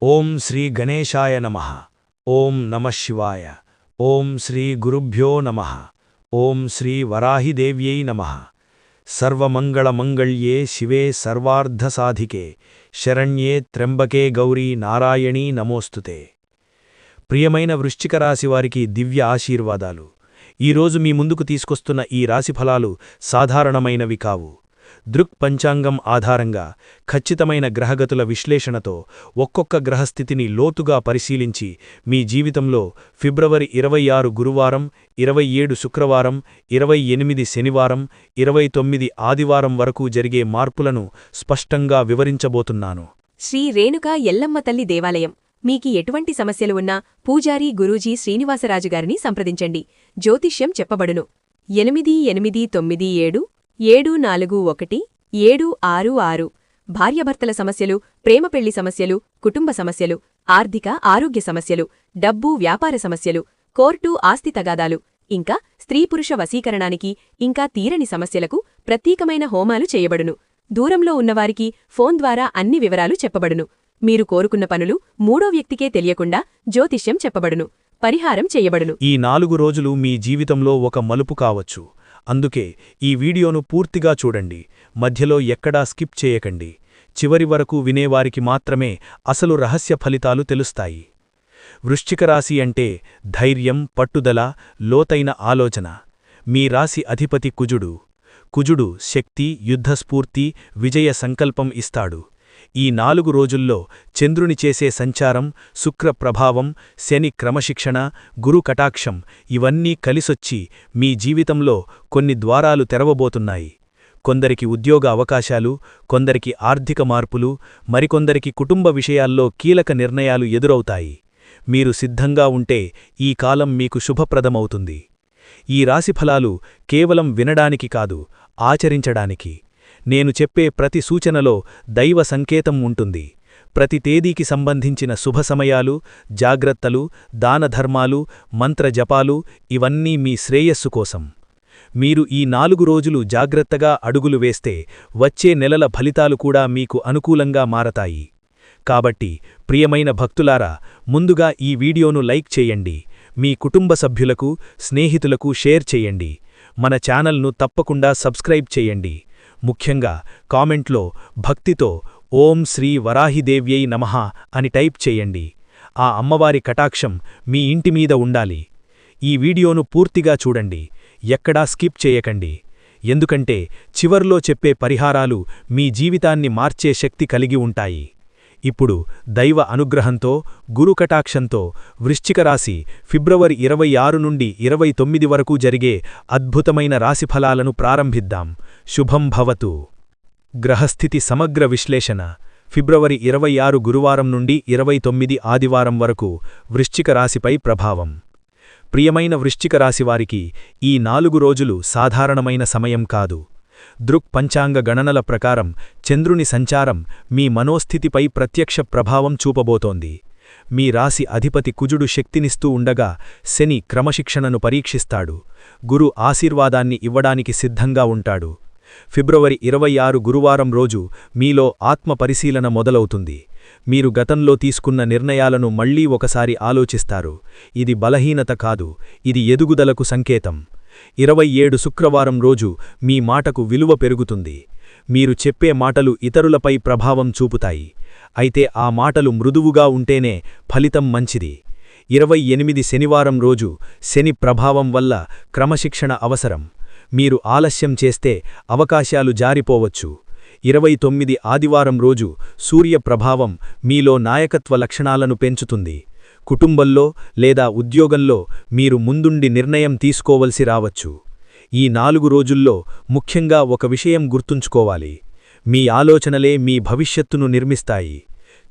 ఓం శ్రీ గణేశాయ నమః. ఓం నమః శివాయ. ఓం శ్రీ గురుభ్యో నమః. ఓం శ్రీ వరాహిదేవ్యై నమః. సర్వమంగళమంగళ్యే శివే సర్వార్ధసాధికే శరణ్యే త్ర్యంబకే గౌరీ నారాయణీ నమోస్తుతే. ప్రియమైన వృశ్చిక రాశివారికి దివ్య ఆశీర్వాదాలు. ఈరోజు మీ ముందుకు తీసుకొస్తున్న ఈ రాశిఫలాలు సాధారణమైనవి కావు. దృక్ పంచాంగం ఆధారంగా ఖచ్చితమైన గ్రహగతుల విశ్లేషణతో ఒక్కొక్క గ్రహస్థితిని లోతుగా పరిశీలించి మీ జీవితంలో ఫిబ్రవరి 26 గురువారం, 27 శుక్రవారం, 28 శనివారం, 29 ఆదివారం వరకు జరిగే మార్పులను స్పష్టంగా వివరించబోతున్నాను. శ్రీ రేణుకా ఎల్లమ్మ తల్లి దేవాలయం. మీకి ఎటువంటి సమస్యలు ఉన్నా పూజారి గురూజీ శ్రీనివాసరాజుగారిని సంప్రదించండి. జ్యోతిష్యం చెప్పబడును. 8897417466. భార్యాభర్తల సమస్యలు, ప్రేమపెళ్లి సమస్యలు, కుటుంబ సమస్యలు, ఆర్థిక ఆరోగ్య సమస్యలు, డబ్బు వ్యాపార సమస్యలు, కోర్టు ఆస్తి తగాదాలు, ఇంకా స్త్రీపురుష వశీకరణానికి ఇంకా తీరని సమస్యలకు ప్రత్యేకమైన హోమాలు చేయబడును. దూరంలో ఉన్నవారికి ఫోన్ ద్వారా అన్ని వివరాలు చెప్పబడును. మీరు కోరుకున్న పనులు మూడో వ్యక్తికే తెలియకుండా జ్యోతిష్యం చెప్పబడును. పరిహారం చేయబడును. ఈ 4 రోజులు మీ జీవితంలో ఒక మలుపు కావచ్చు. అందుకే ఈ వీడియోను పూర్తిగా చూడండి. మధ్యలో ఎక్కడా స్కిప్ చేయకండి. చివరి వరకు వినేవారికి మాత్రమే అసలు రహస్య ఫలితాలు తెలుస్తాయి. వృశ్చిక రాశి అంటే ధైర్యం, పట్టుదల, లోతైన ఆలోచన. మీ రాశి అధిపతి కుజుడు. కుజుడు శక్తి, యుద్ధస్ఫూర్తి, విజయ సంకల్పం ఇస్తాడు. ఈ 4 రోజుల్లో చంద్రుని చేసే సంచారం, శుక్ర ప్రభావం, శని క్రమశిక్షణ, గురు కటాక్షం ఇవన్నీ కలిసొచ్చి మీ జీవితంలో కొన్ని ద్వారాలు తెరవబోతున్నాయి. కొందరికి ఉద్యోగ అవకాశాలు, కొందరికి ఆర్థిక మార్పులు, మరికొందరికి కుటుంబ విషయాల్లో కీలక నిర్ణయాలు ఎదురవుతాయి. మీరు సిద్ధంగా ఉంటే ఈ కాలం మీకు శుభప్రదమవుతుంది. ఈ రాశిఫలాలు కేవలం వినడానికి కాదు, ఆచరించడానికి. నేను చెప్పే ప్రతి సూచనలో దైవ సంకేతం ఉంటుంది. ప్రతి తేదీకి సంబంధించిన శుభ సమయాలు, జాగ్రత్తలు, దానధర్మాలు, మంత్రజపాలు ఇవన్నీ మీ శ్రేయస్సు కోసం. మీరు ఈ 4 రోజులు జాగ్రత్తగా అడుగులు వేస్తే వచ్చే నెలల ఫలితాలు కూడా మీకు అనుకూలంగా మారతాయి. కాబట్టి ప్రియమైన భక్తులారా, ముందుగా ఈ వీడియోను లైక్ చేయండి. మీ కుటుంబ సభ్యులకు, స్నేహితులకు షేర్ చేయండి. మన ఛానల్ను తప్పకుండా సబ్స్క్రైబ్ చేయండి. ముఖ్యంగా కామెంట్లో భక్తితో ఓం శ్రీ వరాహిదేవ్యై నమః అని టైప్ చేయండి. ఆ అమ్మవారి కటాక్షం మీ ఇంటిమీద ఉండాలి. ఈ వీడియోను పూర్తిగా చూడండి, ఎక్కడా స్కిప్ చేయకండి. ఎందుకంటే చివర్లో చెప్పే పరిహారాలు మీ జీవితాన్ని మార్చే శక్తి కలిగి ఉంటాయి. ఇప్పుడు దైవ అనుగ్రహంతో, గురు కటాక్షంతో వృశ్చిక రాశి ఫిబ్రవరి 26 నుండి 29 వరకు జరిగే అద్భుతమైన రాశిఫలాలను ప్రారంభిద్దాం. శుభం భవతు. గ్రహస్థితి సమగ్ర విశ్లేషణ. ఫిబ్రవరి 26 గురువారం నుండి 29 ఆదివారం వరకు వృశ్చిక రాశిపై ప్రభావం. ప్రియమైన వృశ్చిక రాశివారికి ఈ 4 రోజులు సాధారణమైన సమయం కాదు. దృక్ పంచాంగ గణనల ప్రకారం చంద్రుని సంచారం మీ మనోస్థితిపై ప్రత్యక్ష ప్రభావం చూపబోతోంది. మీ రాశి అధిపతి కుజుడు శక్తినిస్తూ ఉండగా శని క్రమశిక్షణను పరీక్షిస్తాడు. గురు ఆశీర్వాదాన్ని ఇవ్వడానికి సిద్ధంగా ఉంటాడు. ఫిబ్రవరి 26 గురువారం రోజు మీలో ఆత్మ పరిశీలన మొదలవుతుంది. మీరు గతంలో తీసుకున్న నిర్ణయాలను మళ్లీ ఒకసారి ఆలోచిస్తారు. ఇది బలహీనత కాదు, ఇది ఎదుగుదలకు సంకేతం. 27 శుక్రవారం రోజు మీ మాటకు విలువ పెరుగుతుంది. మీరు చెప్పే మాటలు ఇతరులపై ప్రభావం చూపుతాయి. అయితే ఆ మాటలు మృదువుగా ఉంటేనే ఫలితం మంచిది. 28 శనివారం రోజు శని ప్రభావం వల్ల క్రమశిక్షణ అవసరం. మీరు ఆలస్యం చేస్తే అవకాశాలు జారిపోవచ్చు. 29 ఆదివారం రోజు సూర్య ప్రభావం మీలో నాయకత్వ లక్షణాలను పెంచుతుంది. కుటుంబంలో లేదా ఉద్యోగంలో మీరు ముందుండి నిర్ణయం తీసుకోవలసి రావచ్చు. ఈ 4 రోజుల్లో ముఖ్యంగా ఒక విషయం గుర్తుంచుకోవాలి. మీ ఆలోచనలే మీ భవిష్యత్తును నిర్మిస్తాయి.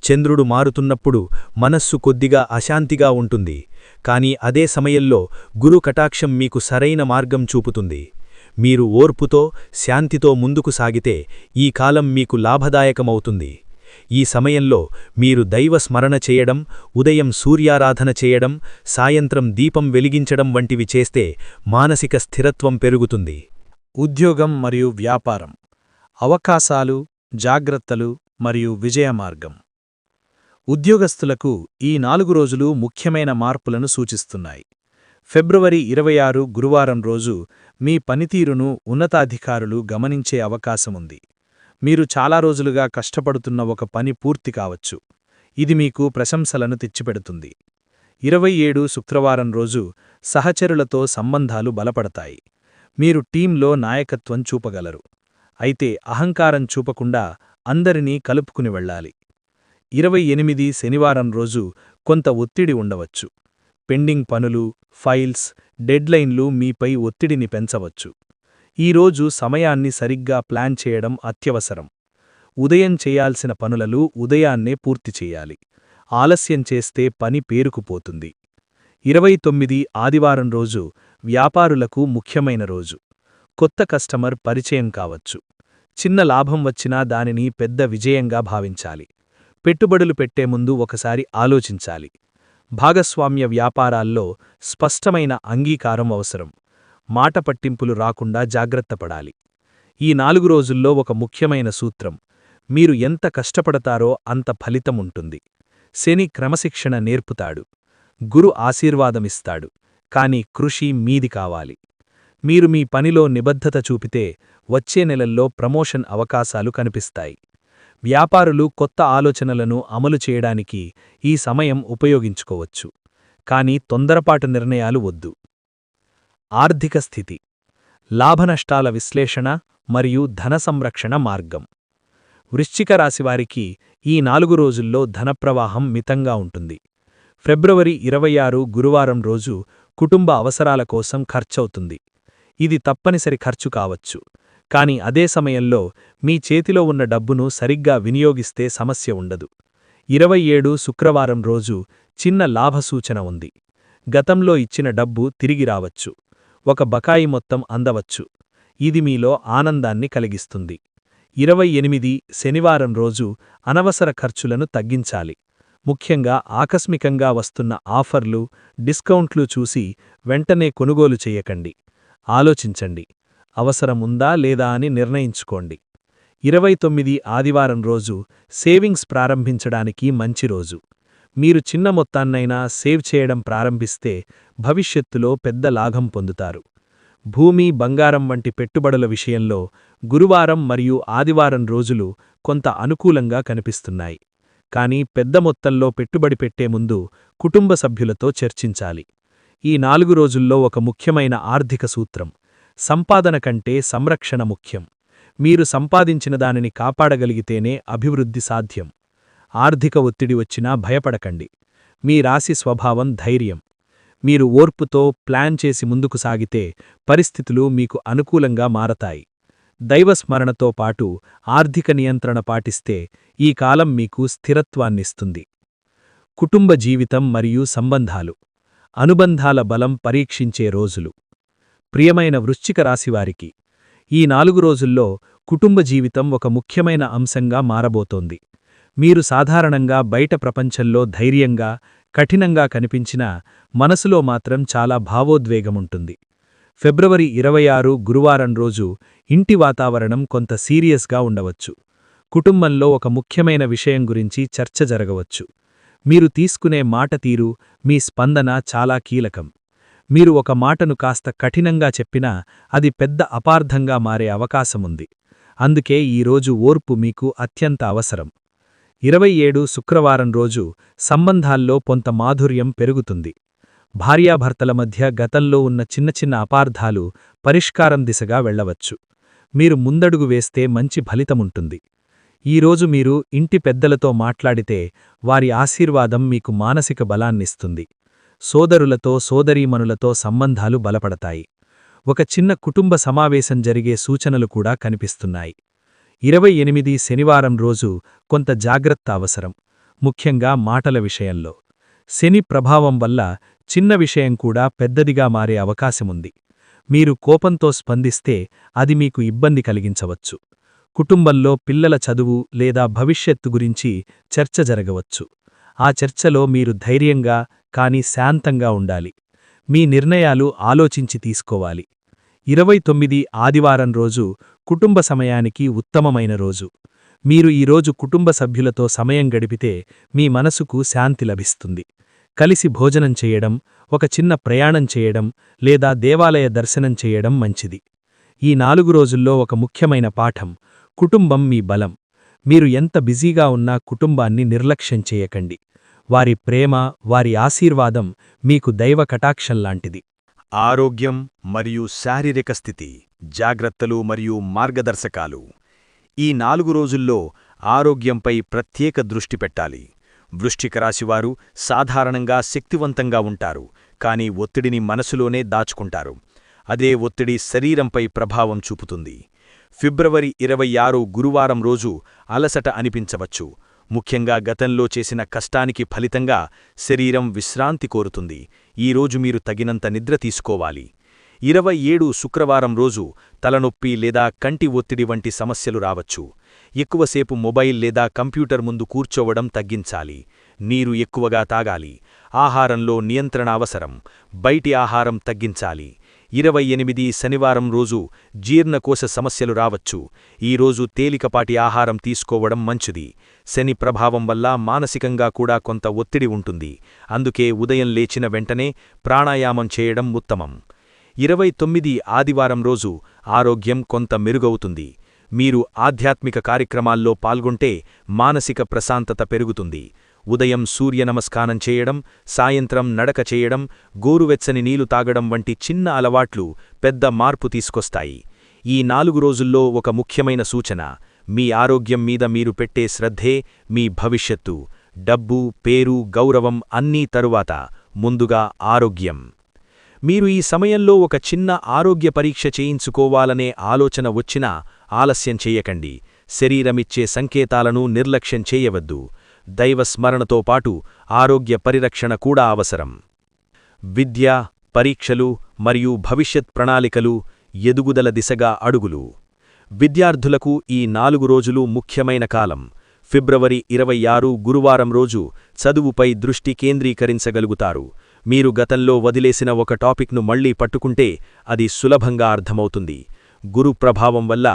చంద్రుడు మారుతున్నప్పుడు మనస్సు కొద్దిగా అశాంతిగా ఉంటుంది. కానీ అదే సమయంలో గురు కటాక్షం మీకు సరైన మార్గం చూపుతుంది. మీరు ఓర్పుతో, శాంతితో ముందుకు సాగితే ఈ కాలం మీకు లాభదాయకమవుతుంది. ఈ సమయంలో మీరు దైవ స్మరణ చేయడం, ఉదయం సూర్యారాధన చేయడం, సాయంత్రం దీపం వెలిగించడం వంటివి చేస్తే మానసిక స్థిరత్వం పెరుగుతుంది. ఉద్యోగం మరియు వ్యాపారం. అవకాశాలు, జాగ్రత్తలు మరియు విజయమార్గం. ఉద్యోగస్తులకు ఈ 4 రోజులు ముఖ్యమైన మార్పులను సూచిస్తున్నాయి. ఫిబ్రవరి 26 గురువారం రోజు మీ పనితీరును ఉన్నతాధికారులు గమనించే అవకాశముంది. మీరు చాలా రోజులుగా కష్టపడుతున్న ఒక పని పూర్తి కావచ్చు. ఇది మీకు ప్రశంసలను తెచ్చిపెడుతుంది. 27 శుక్రవారం రోజు సహచరులతో సంబంధాలు బలపడతాయి. మీరు టీంలో నాయకత్వం చూపగలరు. అయితే అహంకారం చూపకుండా అందరినీ కలుపుకుని వెళ్ళాలి. 28 శనివారం రోజు కొంత ఒత్తిడి ఉండవచ్చు. పెండింగ్ పనులు, ఫైల్స్, డెడ్లైన్లు మీపై ఒత్తిడిని పెంచవచ్చు. ఈరోజు సమయాన్ని సరిగ్గా ప్లాన్ చేయడం అత్యవసరం. ఉదయం చేయాల్సిన పనులను ఉదయాన్నే పూర్తి చేయాలి. ఆలస్యం చేస్తే పని పేరుకుపోతుంది. 29 ఆదివారం రోజు వ్యాపారులకు ముఖ్యమైన రోజు. కొత్త కస్టమర్ పరిచయం కావచ్చు. చిన్న లాభం వచ్చినా దానిని పెద్ద విజయంగా భావించాలి. పెట్టుబడులు పెట్టే ముందు ఒకసారి ఆలోచించాలి. భాగస్వామ్య వ్యాపారాల్లో స్పష్టమైన అంగీకారం అవసరం. మాట పట్టింపులు రాకుండా జాగ్రత్తపడాలి. ఈ 4 రోజుల్లో ఒక ముఖ్యమైన సూత్రం: మీరు ఎంత కష్టపడతారో అంత ఫలితముంటుంది. శని క్రమశిక్షణ నేర్పుతాడు. గురు ఆశీర్వాదమిస్తాడు. కాని కృషి మీది కావాలి. మీరు మీ పనిలో నిబద్ధత చూపితే వచ్చే నెలల్లో ప్రమోషన్ అవకాశాలు కనిపిస్తాయి. వ్యాపారులు కొత్త ఆలోచనలను అమలు చేయడానికి ఈ సమయం ఉపయోగించుకోవచ్చు. కాని తొందరపాటు నిర్ణయాలు వద్దు. ఆర్థిక స్థితి, లాభనష్టాల విశ్లేషణ మరియు ధన సంరక్షణ మార్గం. వృశ్చిక రాశివారికి ఈ 4 రోజుల్లో ధనప్రవాహం మితంగా ఉంటుంది. ఫిబ్రవరి 26 గురువారం రోజు కుటుంబ అవసరాల కోసం ఖర్చవుతుంది. ఇది తప్పనిసరి ఖర్చు కావచ్చు. కాని అదే సమయంలో మీ చేతిలో ఉన్న డబ్బును సరిగ్గా వినియోగిస్తే సమస్య ఉండదు. 27 శుక్రవారం రోజు చిన్న లాభసూచన ఉంది. గతంలో ఇచ్చిన డబ్బు తిరిగి రావచ్చు. ఒక బకాయి మొత్తం అందవచ్చు. ఇది మీలో ఆనందాన్ని కలిగిస్తుంది. 28 శనివారం రోజు అనవసర ఖర్చులను తగ్గించాలి. ముఖ్యంగా ఆకస్మికంగా వస్తున్న ఆఫర్లు, డిస్కౌంట్లు చూసి వెంటనే కొనుగోలు చెయ్యకండి. ఆలోచించండి. అవసరముందా లేదా అని నిర్ణయించుకోండి. 29 ఆదివారం రోజు సేవింగ్స్ ప్రారంభించడానికి మంచి రోజు. మీరు చిన్న మొత్తాన్నైనా సేవ్ చేయడం ప్రారంభిస్తే భవిష్యత్తులో పెద్ద లాభం పొందుతారు. భూమి, బంగారం వంటి పెట్టుబడుల విషయంలో గురువారం మరియు ఆదివారం రోజులు కొంత అనుకూలంగా కనిపిస్తున్నాయి. కానీ పెద్ద మొత్తంలో పెట్టుబడి పెట్టే ముందు కుటుంబ సభ్యులతో చర్చించాలి. ఈ 4 రోజుల్లో ఒక ముఖ్యమైన ఆర్థిక సూత్రం: సంపాదన కంటే సంరక్షణ ముఖ్యం. మీరు సంపాదించిన దానిని కాపాడగలిగితేనే అభివృద్ధి సాధ్యం. ఆర్థిక ఒత్తిడి వచ్చినా భయపడకండి. మీ రాశి స్వభావం ధైర్యం. మీరు ఓర్పుతో ప్లాన్ చేసి ముందుకు సాగితే పరిస్థితులు మీకు అనుకూలంగా మారతాయి. దైవస్మరణతో పాటు ఆర్థిక నియంత్రణ పాటిస్తే ఈ కాలం మీకు స్థిరత్వాన్నిస్తుంది. కుటుంబ జీవితం మరియు సంబంధాలు. అనుబంధాల బలం పరీక్షించే రోజులు. ప్రియమైన వృశ్చిక రాశివారికి ఈ 4 రోజుల్లో కుటుంబ జీవితం ఒక ముఖ్యమైన అంశంగా మారబోతోంది. మీరు సాధారణంగా బయట ప్రపంచంలో ధైర్యంగా, కఠినంగా కనిపించినా మనసులో మాత్రం చాలా భావోద్వేగముంటుంది. ఫిబ్రవరి 26 గురువారం రోజు ఇంటి వాతావరణం కొంత సీరియస్గా ఉండవచ్చు. కుటుంబంలో ఒక ముఖ్యమైన విషయం గురించి చర్చ జరగవచ్చు. మీరు తీసుకునే మాట తీరు, మీ స్పందన చాలా కీలకం. మీరు ఒక మాటను కాస్త కఠినంగా చెప్పినా అది పెద్ద అపార్థంగా మారే అవకాశముంది. అందుకే ఈరోజు ఓర్పు మీకు అత్యంత అవసరం. 27 శుక్రవారం రోజు సంబంధాల్లో కొంత మాధుర్యం పెరుగుతుంది. భార్యాభర్తల మధ్య గతంలో ఉన్న చిన్న చిన్న అపార్థాలు పరిష్కారం దిశగా వెళ్లవచ్చు. మీరు ముందడుగు వేస్తే మంచి ఫలితముంటుంది. ఈరోజు మీరు ఇంటి పెద్దలతో మాట్లాడితే వారి ఆశీర్వాదం మీకు మానసిక బలాన్నిస్తుంది. సోదరులతో, సోదరీమణులతో సంబంధాలు బలపడతాయి. ఒక చిన్న కుటుంబ సమావేశం జరిగే సూచనలు కూడా కనిపిస్తున్నాయి. 28 శనివారం రోజు కొంత జాగ్రత్త అవసరం, ముఖ్యంగా మాటల విషయంలో. శని ప్రభావం వల్ల చిన్న విషయం కూడా పెద్దదిగా మారే అవకాశముంది. మీరు కోపంతో స్పందిస్తే అది మీకు ఇబ్బంది కలిగించవచ్చు. కుటుంబంలో పిల్లల చదువు లేదా భవిష్యత్తు గురించి చర్చ జరగవచ్చు. ఆ చర్చలో మీరు ధైర్యంగా కానీ శాంతంగా ఉండాలి. మీ నిర్ణయాలు ఆలోచించి తీసుకోవాలి. 29 ఆదివారం రోజు కుటుంబ సమయానికి ఉత్తమమైన రోజు. మీరు ఈరోజు కుటుంబ సభ్యులతో సమయం గడిపితే మీ మనసుకు శాంతి లభిస్తుంది. కలిసి భోజనం చేయడం, ఒక చిన్న ప్రయాణం చేయడం లేదా దేవాలయ దర్శనం చేయడం మంచిది. ఈ 4 రోజుల్లో ఒక ముఖ్యమైన పాఠం: కుటుంబం మీ బలం. మీరు ఎంత బిజీగా ఉన్నా కుటుంబాన్ని నిర్లక్ష్యం చేయకండి. వారి ప్రేమ, వారి ఆశీర్వాదం మీకు దైవ కటాక్షంలాంటిది. ఆరోగ్యం మరియు శారీరక స్థితి, జాగ్రత్తలు మరియు మార్గదర్శకాలు. ఈ 4 రోజుల్లో ఆరోగ్యంపై ప్రత్యేక దృష్టి పెట్టాలి. వృశ్చిక రాశివారు సాధారణంగా శక్తివంతంగా ఉంటారు, కానీ ఒత్తిడిని మనసులోనే దాచుకుంటారు. అదే ఒత్తిడి శరీరంపై ప్రభావం చూపుతుంది. ఫిబ్రవరి 26 గురువారం రోజు అలసట అనిపించవచ్చు. ముఖ్యంగా గతంలో చేసిన కష్టానికి ఫలితంగా శరీరం విశ్రాంతి కోరుతుంది. ఈరోజు మీరు తగినంత నిద్ర తీసుకోవాలి. 27 శుక్రవారం రోజు తలనొప్పి లేదా కంటి ఒత్తిడి వంటి సమస్యలు రావచ్చు. ఎక్కువసేపు మొబైల్ లేదా కంప్యూటర్ ముందు కూర్చోవడం తగ్గించాలి. నీరు ఎక్కువగా తాగాలి. ఆహారంలో నియంత్రణ అవసరం. బయటి ఆహారం తగ్గించాలి. 28 శనివారం రోజు జీర్ణకోశ సమస్యలు రావచ్చు. ఈరోజు తేలికపాటి ఆహారం తీసుకోవడం మంచిది. శని ప్రభావం వల్ల మానసికంగా కూడా కొంత ఒత్తిడి ఉంటుంది. అందుకే ఉదయం లేచిన వెంటనే ప్రాణాయామం చేయడం ఉత్తమం. 29 ఆదివారం రోజు ఆరోగ్యం కొంత మెరుగవుతుంది. మీరు ఆధ్యాత్మిక కార్యక్రమాల్లో పాల్గొంటే మానసిక ప్రశాంతత పెరుగుతుంది. ఉదయం సూర్య నమస్కారం చేయడం, సాయంత్రం నడక చేయడం, గోరువెచ్చని నీళ్లు తాగడం వంటి చిన్న అలవాట్లు పెద్ద మార్పు తీసుకొస్తాయి. ఈ 4 రోజుల్లో ఒక ముఖ్యమైన సూచన: మీ ఆరోగ్యం మీద మీరు పెట్టే శ్రద్ధే మీ భవిష్యత్తు. డబ్బు, పేరు, గౌరవం అన్నీ తరువాత, ముందుగా ఆరోగ్యం. మీరు ఈ సమయంలో ఒక చిన్న ఆరోగ్య పరీక్ష చేయించుకోవాలనే ఆలోచన వచ్చినా ఆలస్యం చెయ్యకండి. శరీరమిచ్చే సంకేతాలను నిర్లక్ష్యం చేయవద్దు. దైవస్మరణతో పాటు ఆరోగ్య పరిరక్షణ కూడా అవసరం. విద్య, పరీక్షలు మరియు భవిష్యత్ ప్రణాళికలు, ఎదుగుదల దిశగా అడుగులు. విద్యార్థులకు ఈ 4 రోజులు ముఖ్యమైన కాలం. ఫిబ్రవరి 26 గురువారం రోజు చదువుపై దృష్టి కేంద్రీకరించగలుగుతారు. మీరు గతంలో వదిలేసిన ఒక టాపిక్ను మళ్లీ పట్టుకుంటే అది సులభంగా అర్థమవుతుంది. గురు ప్రభావం వల్ల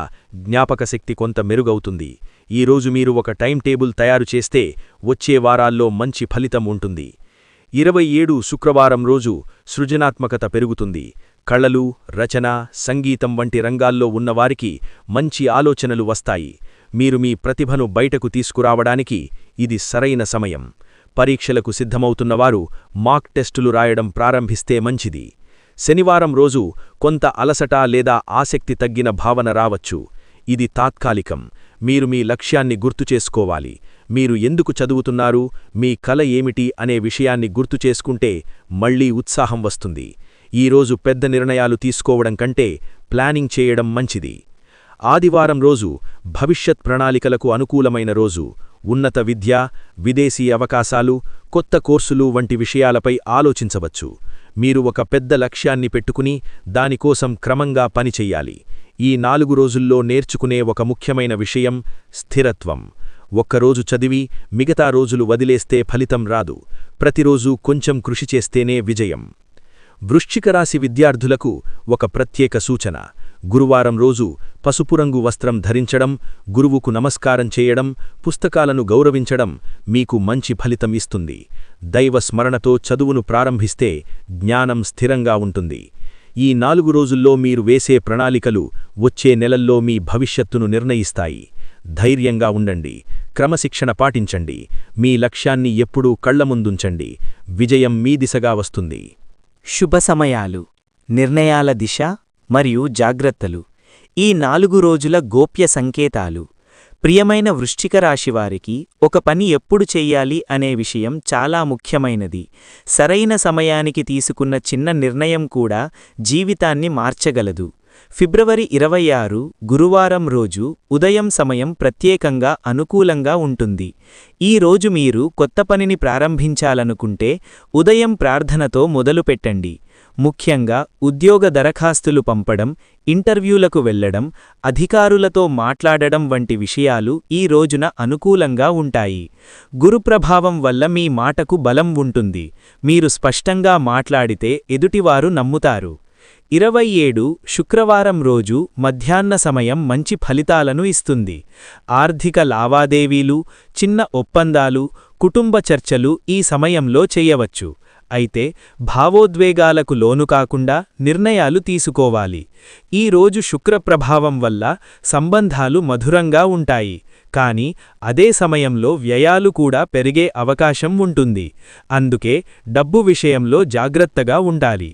జ్ఞాపకశక్తి కొంత మెరుగవుతుంది. ఈరోజు మీరు ఒక టైం టేబుల్ తయారు చేస్తే వచ్చే వారాల్లో మంచి ఫలితం ఉంటుంది. 27 శుక్రవారం రోజు సృజనాత్మకత పెరుగుతుంది. కళలు, రచన, సంగీతం వంటి రంగాల్లో ఉన్నవారికి మంచి ఆలోచనలు వస్తాయి. మీరు మీ ప్రతిభను బయటకు తీసుకురావడానికి ఇది సరైన సమయం. పరీక్షలకు సిద్ధమవుతున్నవారు మాక్ టెస్టులు రాయడం ప్రారంభిస్తే మంచిది. శనివారం రోజు కొంత అలసట లేదా ఆసక్తి తగ్గిన భావన రావచ్చు. ఇది తాత్కాలికం. మీరు మీ లక్ష్యాన్ని గుర్తుచేసుకోవాలి. మీరు ఎందుకు చదువుతున్నారు, మీ కల ఏమిటి అనే విషయాన్ని గుర్తుచేసుకుంటే మళ్లీ ఉత్సాహం వస్తుంది. ఈరోజు పెద్ద నిర్ణయాలు తీసుకోవడం కంటే ప్లానింగ్ చేయడం మంచిది. ఆదివారం రోజు భవిష్యత్ ప్రణాళికలకు అనుకూలమైన రోజు. ఉన్నత విద్య, విదేశీ అవకాశాలు, కొత్త కోర్సులు వంటి విషయాలపై ఆలోచించవచ్చు. మీరు ఒక పెద్ద లక్ష్యాన్ని పెట్టుకుని దానికోసం క్రమంగా పనిచెయ్యాలి. ఈ 4 రోజుల్లో నేర్చుకునే ఒక ముఖ్యమైన విషయం స్థిరత్వం. ఒక్కరోజు చదివి మిగతా రోజులు వదిలేస్తే ఫలితం రాదు. ప్రతిరోజూ కొంచెం కృషి చేస్తేనే విజయం. వృశ్చిక రాశి విద్యార్థులకు ఒక ప్రత్యేక సూచన: గురువారం రోజు పసుపురంగు వస్త్రం ధరించడం, గురువుకు నమస్కారం చేయడం, పుస్తకాలను గౌరవించడం మీకు మంచి ఫలితం ఇస్తుంది. దైవ స్మరణతో చదువును ప్రారంభిస్తే జ్ఞానం స్థిరంగా ఉంటుంది. ఈ 4 రోజుల్లో మీరు వేసే ప్రణాళికలు వచ్చే నెలల్లో మీ భవిష్యత్తును నిర్ణయిస్తాయి. ధైర్యంగా ఉండండి. క్రమశిక్షణ పాటించండి. మీ లక్ష్యాన్ని ఎప్పుడూ కళ్లముందుంచండి. విజయం మీ దిశగా వస్తుంది. శుభ సమయాలు, నిర్ణయాల దిశ మరియు జాగ్రత్తలు. ఈ 4 రోజుల గోప్య సంకేతాలు. ప్రియమైన వృశ్చిక రాశివారికి ఒక పని ఎప్పుడు చెయ్యాలి అనే విషయం చాలా ముఖ్యమైనది. సరైన సమయానికి తీసుకున్న చిన్న నిర్ణయం కూడా జీవితాన్ని మార్చగలదు. ఫిబ్రవరి 26 గురువారం రోజు ఉదయం సమయం ప్రత్యేకంగా అనుకూలంగా ఉంటుంది. ఈ రోజు మీరు కొత్త పనిని ప్రారంభించాలనుకుంటే ఉదయం ప్రార్థనతో మొదలుపెట్టండి. ముఖ్యంగా ఉద్యోగ దరఖాస్తులు పంపడం, ఇంటర్వ్యూలకు వెళ్లడం, అధికారులతో మాట్లాడడం వంటి విషయాలు ఈ రోజున అనుకూలంగా ఉంటాయి. గురుప్రభావం వల్ల మీ మాటకు బలం ఉంటుంది. మీరు స్పష్టంగా మాట్లాడితే ఎదుటివారు నమ్ముతారు. 27 శుక్రవారం రోజు మధ్యాహ్న సమయం మంచి ఫలితాలను ఇస్తుంది. ఆర్థిక లావాదేవీలు, చిన్న ఒప్పందాలు, కుటుంబ చర్చలు ఈ సమయంలో చేయవచ్చు. అయితే భావోద్వేగాలకు లోను కాకుండా నిర్ణయాలు తీసుకోవాలి. ఈ రోజు శుక్ర ప్రభావం వల్ల సంబంధాలు మధురంగా ఉంటాయి, కానీ అదే సమయంలో వ్యయాలు కూడా పెరిగే అవకాశం ఉంటుంది. అందుకే డబ్బు విషయంలో జాగ్రత్తగా ఉండాలి.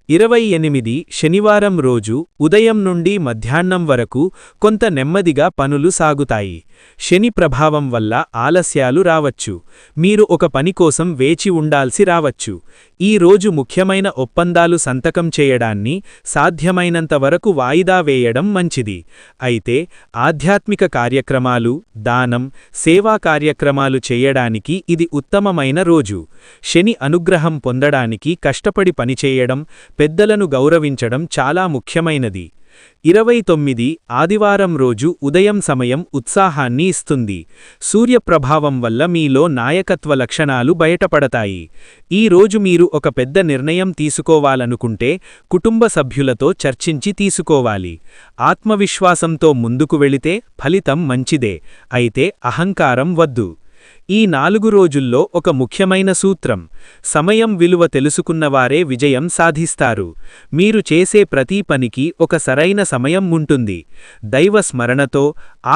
28 శనివారం రోజు ఉదయం నుండి మధ్యాహ్నం వరకు కొంత నెమ్మదిగా పనులు సాగుతాయి. శని ప్రభావం వల్ల ఆలస్యాలు రావచ్చు. మీరు ఒక పని కోసం వేచి ఉండాల్సి రావచ్చు. ఈ రోజు ముఖ్యమైన ఒప్పందాలు సంతకం చేయడాన్ని సాధ్యమైనంత వరకు వాయిదా వేయడం మంచిది. అయితే ఆధ్యాత్మిక కార్యక్రమాలు, దానం, సేవా కార్యక్రమాలు చేయడానికి ఇది ఉత్తమమైన రోజు. శని అనుగ్రహం పొందడానికి కష్టపడి పనిచేయడం, పెద్దలను గౌరవించడం చాలా ముఖ్యమైనది. 29 ఆదివారం రోజు ఉదయం సమయం ఉత్సాహాన్ని ఇస్తుంది. సూర్యప్రభావం వల్ల మీలో నాయకత్వ లక్షణాలు బయటపడతాయి. ఈ రోజు మీరు ఒక పెద్ద నిర్ణయం తీసుకోవాలనుకుంటే కుటుంబ సభ్యులతో చర్చించి తీసుకోవాలి. ఆత్మవిశ్వాసంతో ముందుకు వెళితే ఫలితం మంచిదే, అయితే అహంకారం వద్దు. ఈ 4 రోజుల్లో ఒక ముఖ్యమైన సూత్రం: సమయం విలువ తెలుసుకున్నవారే విజయం సాధిస్తారు. మీరు చేసే ప్రతి పనికి ఒక సరైన సమయం ఉంటుంది. దైవ స్మరణతో,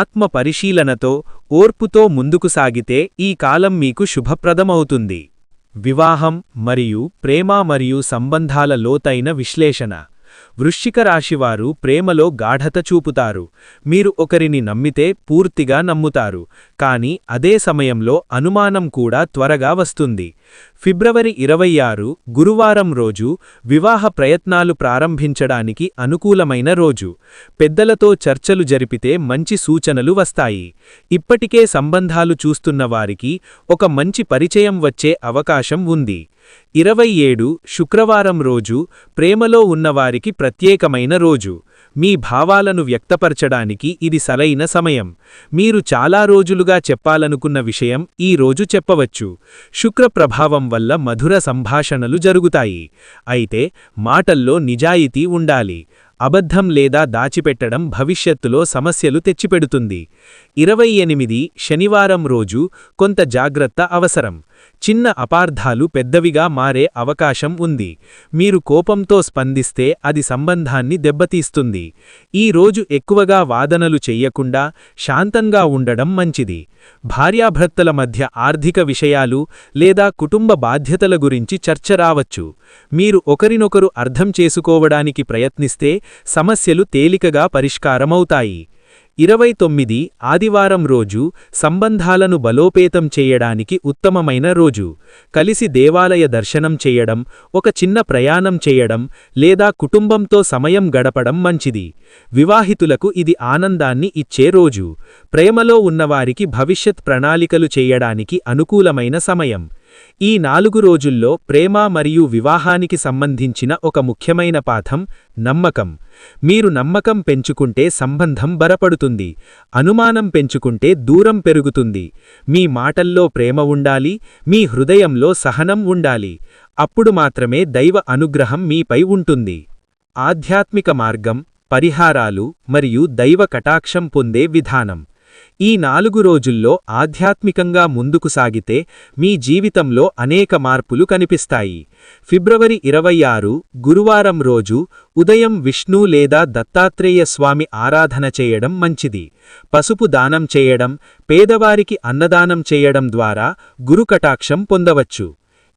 ఆత్మ పరిశీలనతో, ఓర్పుతో ముందుకు సాగితే ఈ కాలం మీకు శుభప్రదమవుతుంది. వివాహం మరియు ప్రేమ మరియు సంబంధాల లోతైన విశ్లేషణ. వృశ్చిక రాశివారు ప్రేమలో గాఢత చూపుతారు. మీరు ఒకరిని నమ్మితే పూర్తిగా నమ్ముతారు, కానీ అదే సమయంలో అనుమానం కూడా త్వరగా వస్తుంది. ఫిబ్రవరి 26 గురువారం రోజు వివాహ ప్రయత్నాలు ప్రారంభించడానికి అనుకూలమైన రోజు. పెద్దలతో చర్చలు జరిపితే మంచి సూచనలు వస్తాయి. ఇప్పటికే సంబంధాలు చూస్తున్న వారికి ఒక మంచి పరిచయం వచ్చే అవకాశం ఉంది. 27 శుక్రవారం రోజు ప్రేమలో ఉన్నవారికి ప్రత్యేకమైన రోజు. మీ భావాలను వ్యక్తపరచడానికి ఇది సరైన సమయం. మీరు చాలా రోజులుగా చెప్పాలనుకున్న విషయం ఈ రోజు చెప్పవచ్చు. శుక్ర ప్రభావం వల్ల మధుర సంభాషణలు జరుగుతాయి. అయితే మాటల్లో నిజాయితీ ఉండాలి. అబద్ధం లేదా దాచిపెట్టడం భవిష్యత్తులో సమస్యలు తెచ్చిపెడుతుంది. 28 శనివారం రోజు కొంత జాగ్రత్త అవసరం. చిన్న అపార్థాలు పెద్దవిగా మారే అవకాశం ఉంది. మీరు కోపంతో స్పందిస్తే అది సంబంధాన్ని దెబ్బతీస్తుంది. ఈ రోజు ఎక్కువగా వాదనలు చెయ్యకుండా శాంతంగా ఉండడం మంచిది. భార్యాభర్తల మధ్య ఆర్థిక విషయాలు లేదా కుటుంబ బాధ్యతల గురించి చర్చ రావచ్చు. మీరు ఒకరినొకరు అర్థం చేసుకోవడానికి ప్రయత్నిస్తే సమస్యలు తేలికగా పరిష్కారమవుతాయి. 29 ఆదివారం రోజు సంబంధాలను బలోపేతం చేయడానికి ఉత్తమమైన రోజు. కలిసి దేవాలయ దర్శనం చేయడం, ఒక చిన్న ప్రయాణం చేయడం లేదా కుటుంబంతో సమయం గడపడం మంచిది. వివాహితులకు ఇది ఆనందాన్ని ఇచ్చే రోజు. ప్రేమలో ఉన్నవారికి భవిష్యత్ ప్రణాళికలు చేయడానికి అనుకూలమైన సమయం. ఈ 4 రోజుల్లో ప్రేమ మరియు వివాహానికి సంబంధించిన ఒక ముఖ్యమైన పాఠం నమ్మకం. మీరు నమ్మకం పెంచుకుంటే సంబంధం బలపడుతుంది. అనుమానం పెంచుకుంటే దూరం పెరుగుతుంది. మీ మాటల్లో ప్రేమ ఉండాలి, మీ హృదయంలో సహనం ఉండాలి. అప్పుడు మాత్రమే దైవ అనుగ్రహం మీపై ఉంటుంది. ఆధ్యాత్మిక మార్గం, పరిహారాలు మరియు దైవ కటాక్షం పొందే విధానం. ఈ 4 రోజుల్లో ఆధ్యాత్మికంగా ముందుకు సాగితే మీ జీవితంలో అనేక మార్పులు కనిపిస్తాయి. ఫిబ్రవరి 26 గురువారం రోజు ఉదయం విష్ణు లేదా దత్తాత్రేయ స్వామి ఆరాధన చేయడం మంచిది. పసుపు దానం చేయడం, పేదవారికి అన్నదానం చేయడం ద్వారా గురుకటాక్షం పొందవచ్చు.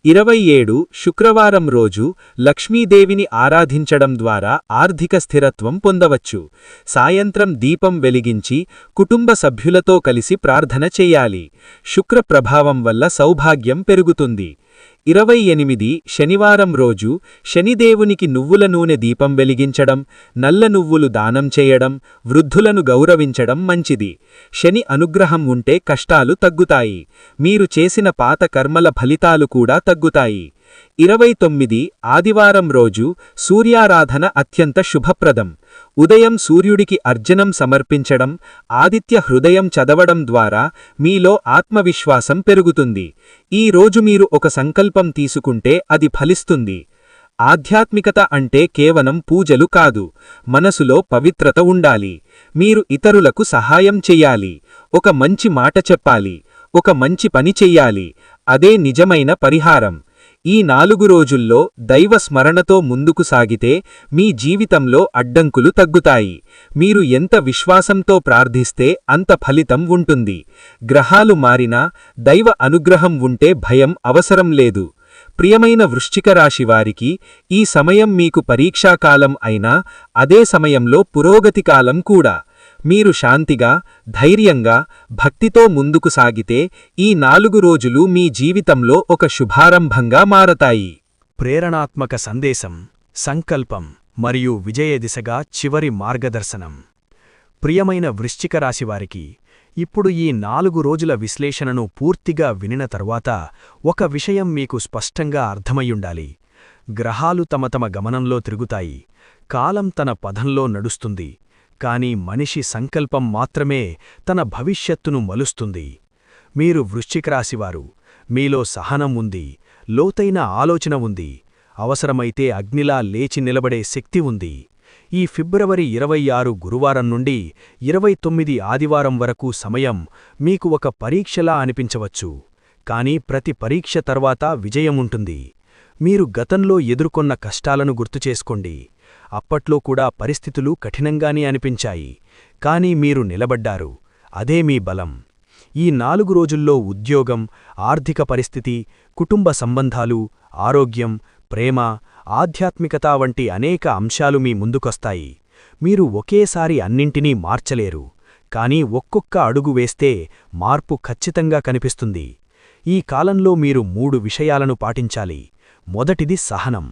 27 శుక్రవారం రోజు లక్ష్మీదేవిని ఆరాధించడం ద్వారా ఆర్థిక స్థిరత్వం పొందవచ్చు. సాయంత్రం దీపం వెలిగించి కుటుంబ సభ్యులతో కలిసి ప్రార్థన చేయాలి. శుక్ర ప్రభావం వల్ల సౌభాగ్యం పెరుగుతుంది. 28 శనివారం రోజు శనిదేవునికి నువ్వుల నూనె దీపం వెలిగించడం, నల్ల నువ్వులు దానం చేయడం, వృద్ధులను గౌరవించడం మంచిది. శని అనుగ్రహం ఉంటే కష్టాలు తగ్గుతాయి. మీరు చేసిన పాత కర్మల ఫలితాలు కూడా తగ్గుతాయి. 29 ఆదివారం రోజు సూర్యారాధన అత్యంత శుభప్రదం. ఉదయం సూర్యుడికి అర్ఘ్యం సమర్పించడం, ఆదిత్య హృదయం చదవడం ద్వారా మీలో ఆత్మవిశ్వాసం పెరుగుతుంది. ఈ రోజు మీరు ఒక సంకల్పం తీసుకుంటే అది ఫలిస్తుంది. ఆధ్యాత్మికత అంటే కేవలం పూజలు కాదు, మనసులో పవిత్రత ఉండాలి. మీరు ఇతరులకు సహాయం చెయ్యాలి, ఒక మంచి మాట చెప్పాలి, ఒక మంచి పని చెయ్యాలి. అదే నిజమైన పరిహారం. ఈ 4 రోజుల్లో దైవ స్మరణతో ముందుకు సాగితే మీ జీవితంలో అడ్డంకులు తగ్గుతాయి. మీరు ఎంత విశ్వాసంతో ప్రార్థిస్తే అంత ఫలితం ఉంటుంది. గ్రహాలు మారినా దైవ అనుగ్రహం ఉంటే భయం అవసరం లేదు. ప్రియమైన వృశ్చిక రాశివారికి ఈ సమయం మీకు పరీక్షాకాలం అయినా అదే సమయంలో పురోగతికాలం కూడా. మీరు శాంతిగా, ధైర్యంగా, భక్తితో ముందుకు సాగితే ఈ 4 రోజులు మీ జీవితంలో ఒక శుభారంభంగా మారతాయి. ప్రేరణాత్మక సందేశం, సంకల్పం మరియు విజయ దిశగా చివరి మార్గదర్శనం. ప్రియమైన వృశ్చిక రాశివారికి ఇప్పుడు ఈ 4 రోజుల విశ్లేషణను పూర్తిగా వినిన తరువాత ఒక విషయం మీకు స్పష్టంగా అర్థమయ్యుండాలి. గ్రహాలు తమ తమ గమనంలో తిరుగుతాయి, కాలం తన పథంలో నడుస్తుంది, కాని మనిషి సంకల్పం మాత్రమే తన భవిష్యత్తును మలుస్తుంది. మీరు వృశ్చిక రాశివారు, మీలో సహనం ఉంది, లోతైన ఆలోచన ఉంది, అవసరమైతే అగ్నిలా లేచి నిలబడే శక్తి ఉంది. ఈ ఫిబ్రవరి 26 గురువారం నుండి 29 ఆదివారం వరకు సమయం మీకు ఒక పరీక్షలా అనిపించవచ్చు, కాని ప్రతి పరీక్ష తర్వాత విజయముంటుంది. మీరు గతంలో ఎదుర్కొన్న కష్టాలను గుర్తుచేసుకోండి. అప్పట్లో కూడా పరిస్థితులు కఠినంగానే అనిపించాయి, కాని మీరు నిలబడ్డారు. అదే మీ బలం. ఈ 4 రోజుల్లో ఉద్యోగం, ఆర్థిక పరిస్థితి, కుటుంబ సంబంధాలు, ఆరోగ్యం, ప్రేమ, ఆధ్యాత్మికత వంటి అనేక అంశాలు మీ ముందుకొస్తాయి. మీరు ఒకేసారి అన్నింటినీ మార్చలేరు, కాని ఒక్కొక్క అడుగు వేస్తే మార్పు ఖచ్చితంగా కనిపిస్తుంది. ఈ కాలంలో మీరు 3 విషయాలను పాటించాలి. మొదటిది సహనం,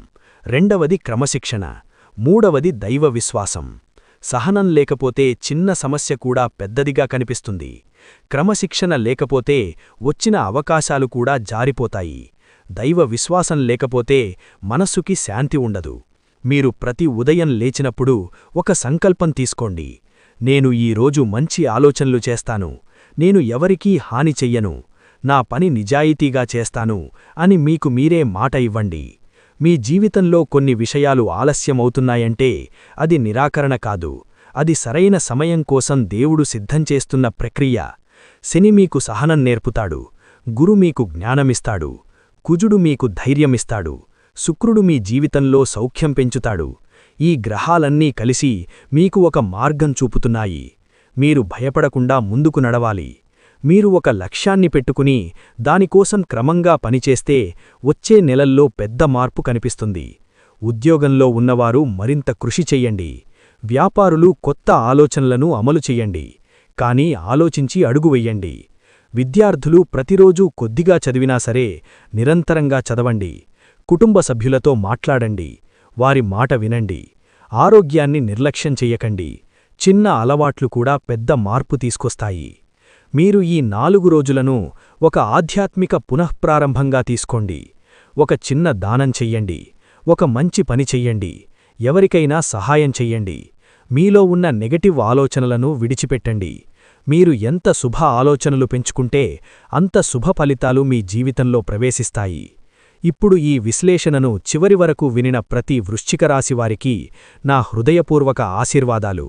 రెండవది క్రమశిక్షణ, మూడవది దైవ విశ్వాసం. సహనం లేకపోతే చిన్న సమస్య కూడా పెద్దదిగా కనిపిస్తుంది. క్రమశిక్షణ లేకపోతే వచ్చిన అవకాశాలు కూడా జారిపోతాయి. దైవ విశ్వాసం లేకపోతే మనస్సుకి శాంతి ఉండదు. మీరు ప్రతి ఉదయం లేచినప్పుడు ఒక సంకల్పం తీసుకోండి. నేను ఈరోజు మంచి ఆలోచనలు చేస్తాను, నేను ఎవరికీ హాని చెయ్యను, నా పని నిజాయితీగా చేస్తాను అని మీకు మీరే మాట ఇవ్వండి. మీ జీవితంలో కొన్ని విషయాలు ఆలస్యమవుతున్నాయంటే అది నిరాకరణ కాదు, అది సరైన సమయం కోసం దేవుడు సిద్ధం చేస్తున్న ప్రక్రియ. శని మీకు సహనం నేర్పుతాడు, గురు మీకు జ్ఞానమిస్తాడు, కుజుడు మీకు ధైర్యమిస్తాడు, శుక్రుడు మీ జీవితంలో సౌఖ్యం పెంచుతాడు. ఈ గ్రహాలన్నీ కలిసి మీకు ఒక మార్గం చూపుతున్నాయి. మీరు భయపడకుండా ముందుకు నడవాలి. మీరు ఒక లక్ష్యాన్ని పెట్టుకుని దానికోసం క్రమంగా పనిచేస్తే వచ్చే నెలల్లో పెద్ద మార్పు కనిపిస్తుంది. ఉద్యోగంలో ఉన్నవారు మరింత కృషి చెయ్యండి. వ్యాపారులు కొత్త ఆలోచనలను అమలు చెయ్యండి, కానీ ఆలోచించి అడుగు వెయ్యండి. విద్యార్థులు ప్రతిరోజూ కొద్దిగా చదివినా సరే నిరంతరంగా చదవండి. కుటుంబ సభ్యులతో మాట్లాడండి, వారి మాట వినండి. ఆరోగ్యాన్ని నిర్లక్ష్యం చెయ్యకండి. చిన్న అలవాట్లు కూడా పెద్ద మార్పు తీసుకొస్తాయి. మీరు ఈ 4 రోజులను ఒక ఆధ్యాత్మిక పునఃప్రారంభంగా తీసుకోండి. ఒక చిన్న దానం చెయ్యండి, ఒక మంచి పని చెయ్యండి, ఎవరికైనా సహాయం చెయ్యండి. మీలో ఉన్న నెగటివ్ ఆలోచనలను విడిచిపెట్టండి. మీరు ఎంత శుభ ఆలోచనలు పెంచుకుంటే అంత శుభ ఫలితాలు మీ జీవితంలో ప్రవేశిస్తాయి. ఇప్పుడు ఈ విశ్లేషణను చివరి వరకు వినిన ప్రతి వృశ్చిక రాశివారికి నా హృదయపూర్వక ఆశీర్వాదాలు.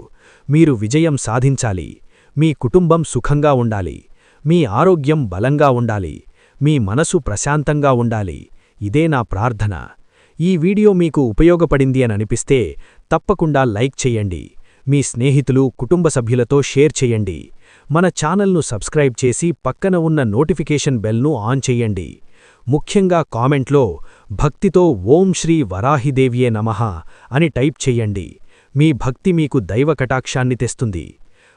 మీరు విజయం సాధించాలి, మీ కుటుంబం సుఖంగా ఉండాలి, మీ ఆరోగ్యం బలంగా ఉండాలి, మీ మనసు ప్రశాంతంగా ఉండాలి. ఇదే నా ప్రార్థన. ఈ వీడియో మీకు ఉపయోగపడింది అని అనిపిస్తే తప్పకుండా లైక్ చెయ్యండి. మీ స్నేహితులు, కుటుంబ సభ్యులతో షేర్ చెయ్యండి. మన ఛానల్ను సబ్స్క్రైబ్ చేసి పక్కన ఉన్న నోటిఫికేషన్ బెల్ను ఆన్ చెయ్యండి. ముఖ్యంగా కామెంట్లో భక్తితో ఓం శ్రీ వరాహిదేవ్యే నమః అని టైప్ చెయ్యండి. మీ భక్తి మీకు దైవ కటాక్షాన్ని తెస్తుంది.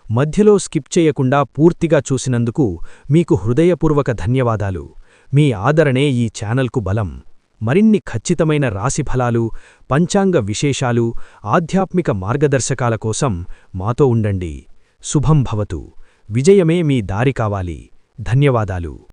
మధ్యలో స్కిప్ చేయకుండా పూర్తిగా చూసినందుకు మీకు హృదయపూర్వక ధన్యవాదాలు. మీ ఆదరణే ఈ ఛానల్కు బలం. మరిన్ని ఖచ్చితమైన రాశిఫలాలు, పంచాంగ విశేషాలు, ఆధ్యాత్మిక మార్గదర్శకాల కోసం మాతో ఉండండి. శుభం భవతు. విజయమే మీ దారి కావాలి. ధన్యవాదాలు.